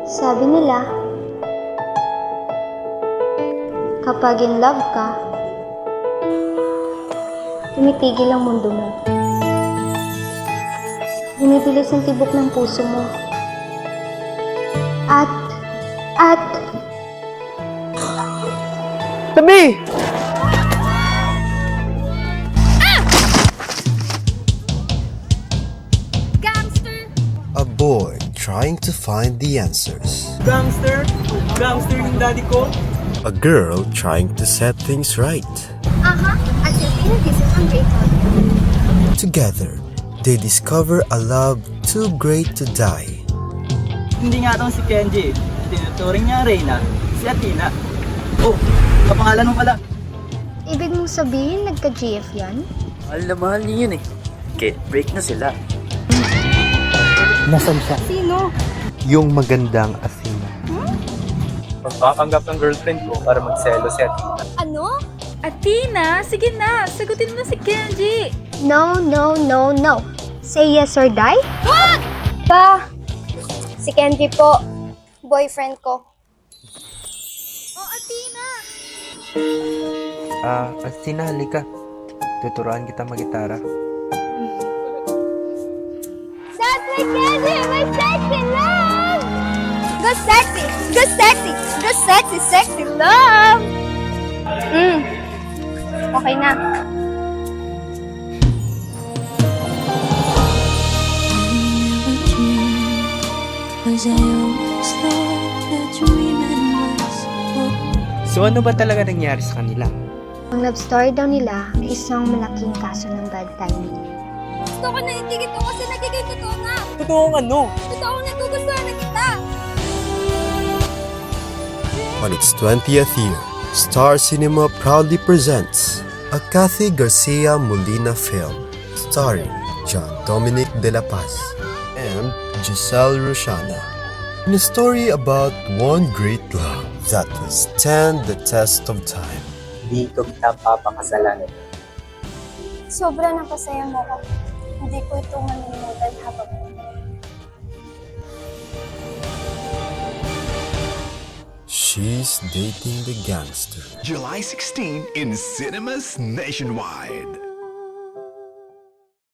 Sabi nila, kapag in love ka, tumitigil ang mundo mo. Binibilis ang tibok ng puso mo. At, Tabi! A boy trying to find the answers. Gangster! Gangster yung daddy ko! A girl trying to set things right. Argentina, this is Andrea. Together, they discover a love too great to die. Hindi nga tong si Kenji. Tinuturing niya Reyna, si Athena. Oh, kapangalan mo pala. Ibig mong sabihin, nagka-GF yan? Mahal na mahal niya yun eh. Kaya break na sila. Nasaan siya? Sino? Yung magandang Athena. Magpapanggap ng girlfriend ko para magselo si Athena. Ano? Athena, sige na, sagutin mo na si Kenji. No. Say yes or die? What? Pa! Si Kenji po. Boyfriend ko. Oh, Athena! Athena, halika. Tuturuan kita mag-gitara. That's my Kenji! My sexy love! Go sexy! Go sexy! Go sexy, sexy love! Okay na. So ano ba talaga nangyari sa kanila? Ang love story daw nila ay isang malaking kaso ng bad timing. Gusto ko na itigit ko kasi nagiging totoo na. Totoong ano? Totoong nagugustuhan na kita. On its 20th year, Star Cinema proudly presents a Kathy Garcia Molina film starring John Dominic De La Paz and Giselle Roshana. In a story about one great love that will stand the test of time. Hindi ko kita papakasalan. Sobra napasaya mo ko. Hindi ko ito malilimutan habang She's dating the gangster. July 16 in cinemas nationwide.